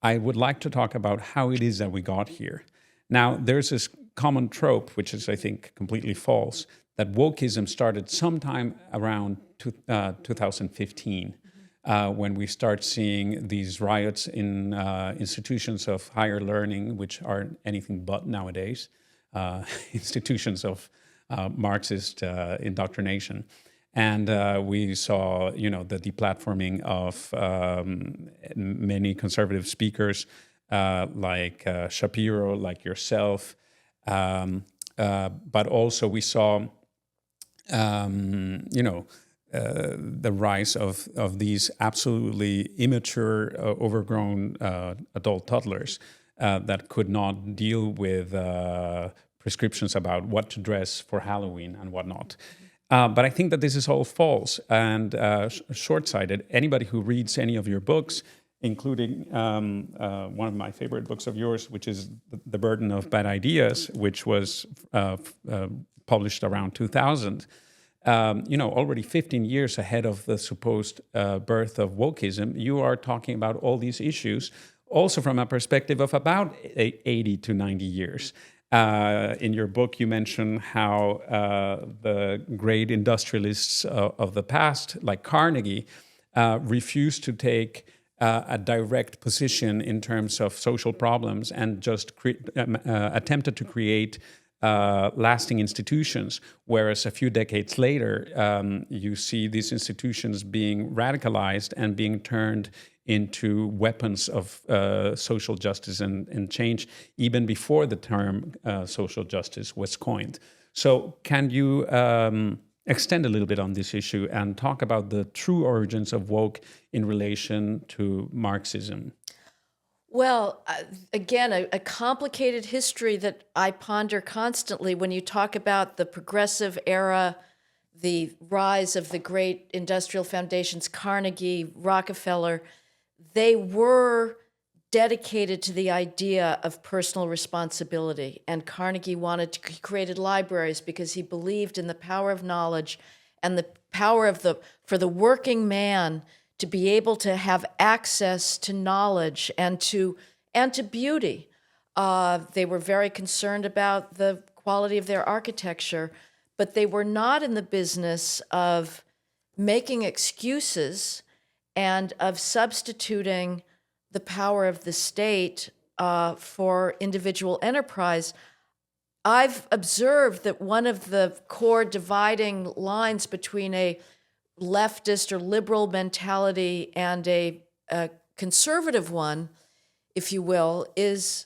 I would like to talk about how it is that we got here. Now, there's this common trope, which is, I think, completely false, that wokeism started sometime around 2015, when we start seeing these riots in institutions of higher learning, which are anything but nowadays, institutions of Marxist indoctrination. And we saw, the deplatforming of many conservative speakers like Shapiro, like yourself. But also we saw, the rise of these absolutely immature, overgrown adult toddlers that could not deal with prescriptions about what to dress for Halloween and whatnot. But I think that this is all false and short-sighted. Anybody who reads any of your books, including one of my favorite books of yours, which is The Burden of Bad Ideas, which was published around 2000, already 15 years ahead of the supposed birth of wokeism, you are talking about all these issues, also from a perspective of about 80 to 90 years. In your book, you mention how the great industrialists of the past, like Carnegie, refused to take a direct position in terms of social problems and just attempted to create lasting institutions, whereas a few decades later, you see these institutions being radicalized and being turned into weapons of social justice and change, even before the term social justice was coined. So can you extend a little bit on this issue and talk about the true origins of woke in relation to Marxism? Well, again, a complicated history that I ponder constantly when you talk about the progressive era, the rise of the great industrial foundations, Carnegie, Rockefeller. They were dedicated to the idea of personal responsibility. And Carnegie he created libraries because he believed in the power of knowledge and the power for the working man to be able to have access to knowledge and to beauty. They were very concerned about the quality of their architecture, but they were not in the business of making excuses and of substituting the power of the state for individual enterprise. I've observed that one of the core dividing lines between a leftist or liberal mentality and a conservative one, if you will, is,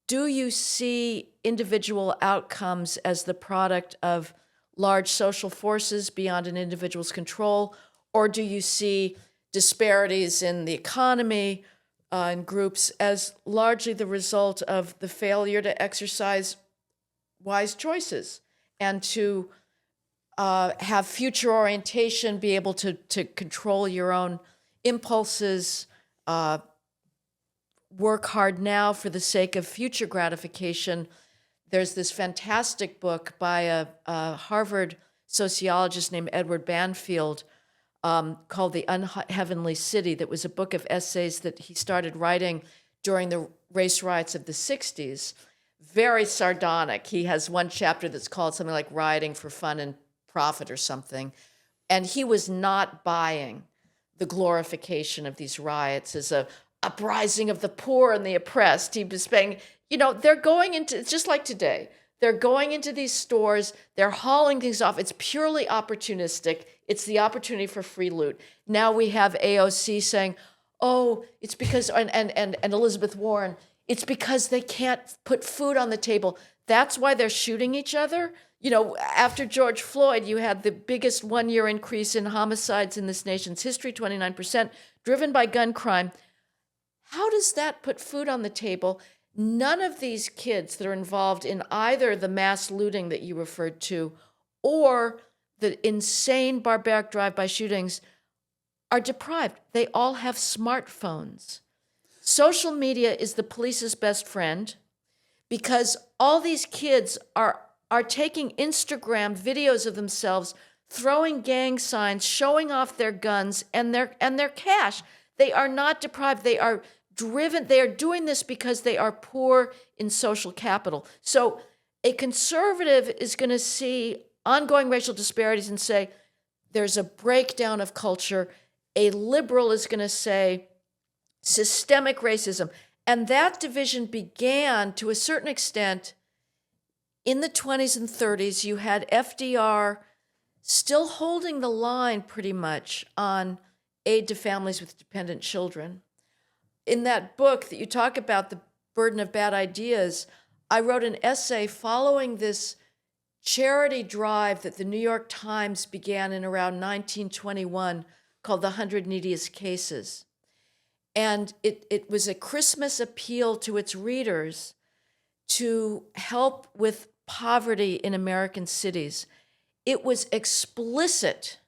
do you see individual outcomes as the product of large social forces beyond an individual's control, or do you see disparities in the economy and groups as largely the result of the failure to exercise wise choices and to have future orientation, be able to control your own impulses, work hard now for the sake of future gratification? There's this fantastic book by a Harvard sociologist named Edward Banfield called The Unheavenly City, that was a book of essays that he started writing during the race riots of the 60s. Very sardonic. He has one chapter that's called something like Rioting for Fun and Profit or something. And he was not buying the glorification of these riots as a uprising of the poor and the oppressed. He was saying, they're going into, it's just like today, they're going into these stores, they're hauling things off. It's purely opportunistic. It's the opportunity for free loot. Now we have AOC saying, oh, it's because, and Elizabeth Warren, it's because they can't put food on the table. That's why they're shooting each other. After George Floyd, you had the biggest one-year increase in homicides in this nation's history, 29%, driven by gun crime. How does that put food on the table? None of these kids that are involved in either the mass looting that you referred to or the insane barbaric drive-by shootings are deprived. They all have smartphones. Social media is the police's best friend because all these kids are taking Instagram videos of themselves, throwing gang signs, showing off their guns and their cash. They are not deprived. They are they are doing this because they are poor in social capital. So a conservative is going to see ongoing racial disparities and say, there's a breakdown of culture. A liberal is going to say, systemic racism. And that division began to a certain extent in the 20s and 30s. You had FDR still holding the line pretty much on aid to families with dependent children. In that book that you talk about, The Burden of Bad Ideas, I wrote an essay following this charity drive that the New York Times began in around 1921 called The 100 Neediest Cases. And it was a Christmas appeal to its readers to help with poverty in American cities. It was explicit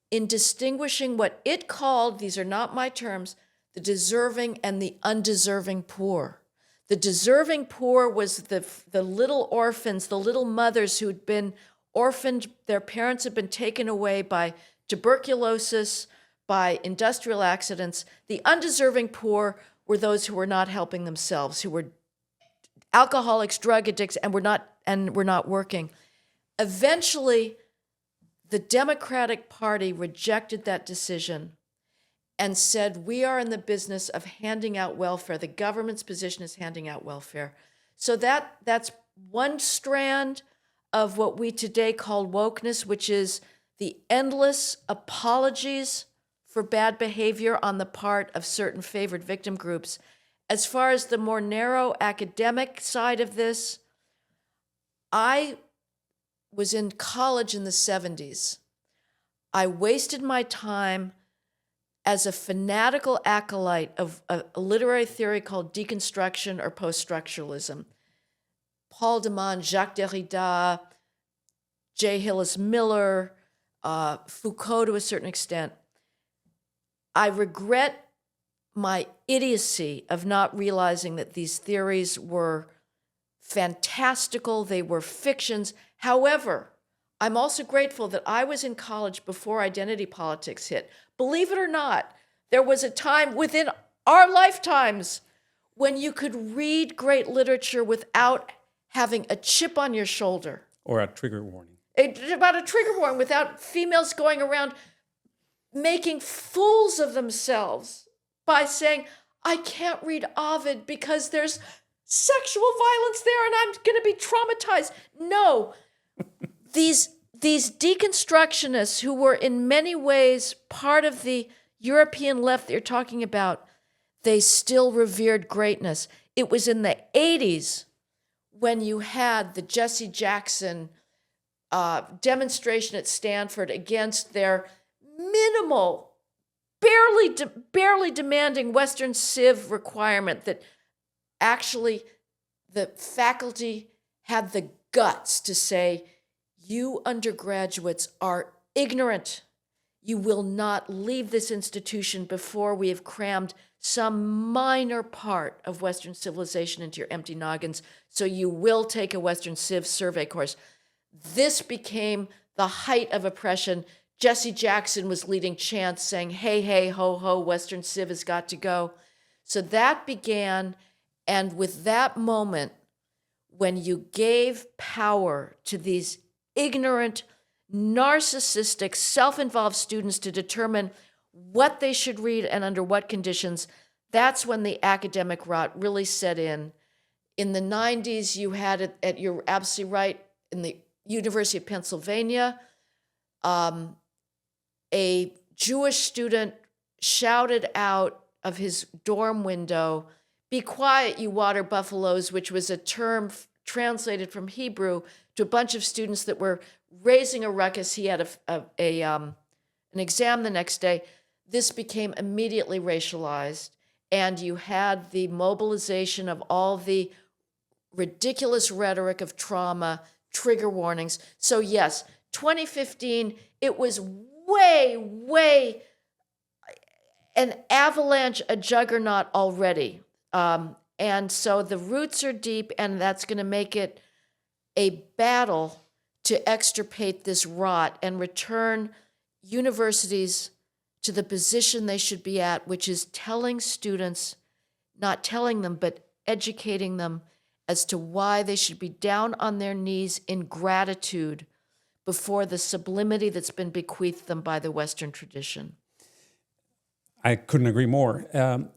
in distinguishing what it called, these are not my terms, the deserving and the undeserving poor. The deserving poor was the little orphans, the little mothers who'd been orphaned, their parents had been taken away by tuberculosis, by industrial accidents. The undeserving poor were those who were not helping themselves, who were alcoholics, drug addicts, and were not working. Eventually, the Democratic Party rejected that decision and said, we are in the business of handing out welfare. The government's position is handing out welfare. So that's one strand of what we today call wokeness, which is the endless apologies for bad behavior on the part of certain favored victim groups. As far as the more narrow academic side of this, I was in college in the 70s. I wasted my time as a fanatical acolyte of a literary theory called deconstruction or post-structuralism. Paul de Man, Jacques Derrida, J. Hillis Miller, Foucault to a certain extent. I regret my idiocy of not realizing that these theories were fantastical, they were fictions. However, I'm also grateful that I was in college before identity politics hit. Believe it or not, there was a time within our lifetimes when you could read great literature without having a chip on your shoulder. Or a trigger warning. About a trigger warning, without females going around making fools of themselves by saying, I can't read Ovid because there's sexual violence there and I'm going to be traumatized. No, these deconstructionists who were in many ways part of the European left that you're talking about, they still revered greatness. It was in the 80s when you had the Jesse Jackson demonstration at Stanford against their minimal, barely demanding Western Civ requirement that actually the faculty had the guts to say, you undergraduates are ignorant. You will not leave this institution before we have crammed some minor part of Western civilization into your empty noggins, so you will take a Western Civ survey course. This became the height of oppression. Jesse Jackson was leading chants saying, hey, hey, ho, ho, Western Civ has got to go. So that began, and with that moment, when you gave power to these ignorant, narcissistic, self-involved students to determine what they should read and under what conditions, that's when the academic rot really set in. In the 90s, you had it, you're absolutely right, in the University of Pennsylvania, a Jewish student shouted out of his dorm window, "Be quiet, you water buffaloes," which was a term translated from Hebrew to a bunch of students that were raising a ruckus. He had an exam the next day. This became immediately racialized, and you had the mobilization of all the ridiculous rhetoric of trauma, trigger warnings. So yes, 2015, it was way an avalanche, a juggernaut already. And so the roots are deep, and that's going to make it a battle to extirpate this rot and return universities to the position they should be at, which is telling students not telling them, but educating them as to why they should be down on their knees in gratitude before the sublimity that's been bequeathed them by the Western tradition. I couldn't agree more,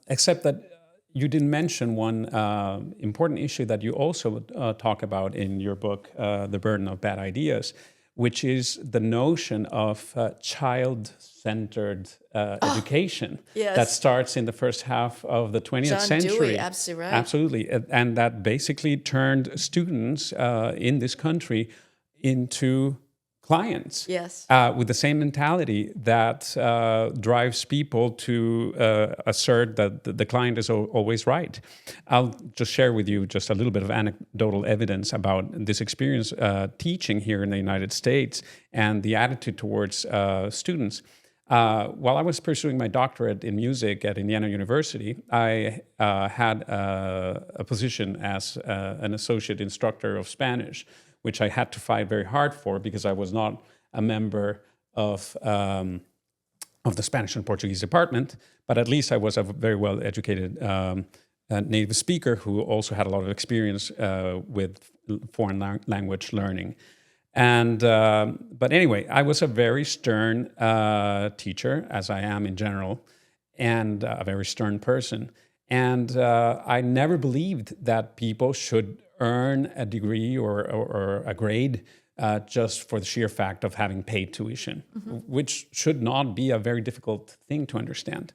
except that you didn't mention one important issue that you also talk about in your book, The Burden of Bad Ideas, which is the notion of child-centered education that starts in the first half of the 20th century. Dewey, absolutely right. Absolutely. And that basically turned students in this country into clients, with the same mentality that drives people to assert that the client is always right. I'll just share with you just a little bit of anecdotal evidence about this experience teaching here in the United States and the attitude towards students. While I was pursuing my doctorate in music at Indiana University, I had a position as an associate instructor of Spanish, which I had to fight very hard for because I was not a member of the Spanish and Portuguese department, but at least I was a very well-educated native speaker who also had a lot of experience with foreign language learning. And but anyway, I was a very stern teacher, as I am in general, and a very stern person. And I never believed that people should earn a degree or a grade just for the sheer fact of having paid tuition, which should not be a very difficult thing to understand.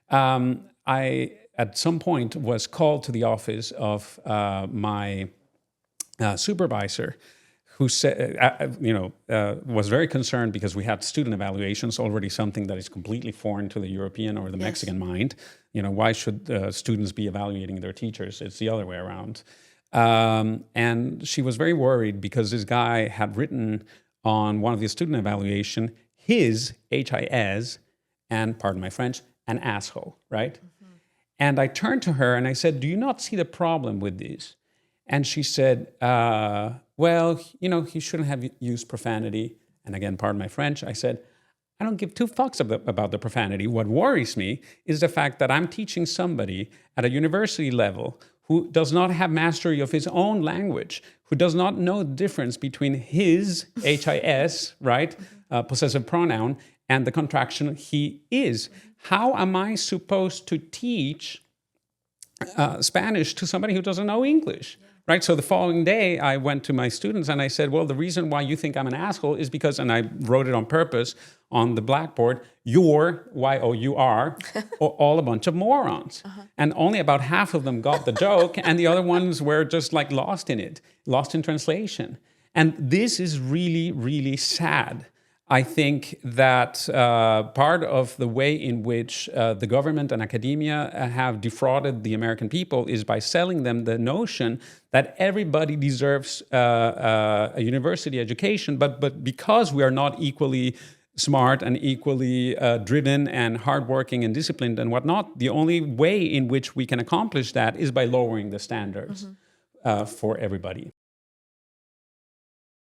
I, at some point, was called to the office of my supervisor, who said, was very concerned because we had student evaluations, already something that is completely foreign to the European or the Mexican mind. Why should students be evaluating their teachers? It's the other way around. And she was very worried because this guy had written on one of the student evaluation, his, H-I-S, and pardon my French, an asshole, right? And I turned to her and I said, do you not see the problem with this? And she said, well, he shouldn't have used profanity. And again, pardon my French, I said, I don't give two fucks about the profanity. What worries me is the fact that I'm teaching somebody at a university level who does not have mastery of his own language, who does not know the difference between his, H-I-S, right, possessive pronoun, and the contraction he is. How am I supposed to teach Spanish to somebody who doesn't know English? Right. So the following day, I went to my students and I said, well, the reason why you think I'm an asshole is because, and I wrote it on purpose on the blackboard, you're, Y-O-U-R, all a bunch of morons. And only about half of them got the joke, and the other ones were just like lost in it, lost in translation. And this is really, really sad. I think that part of the way in which the government and academia have defrauded the American people is by selling them the notion that everybody deserves a university education, but because we are not equally smart and equally driven and hardworking and disciplined and whatnot, the only way in which we can accomplish that is by lowering the standards for everybody.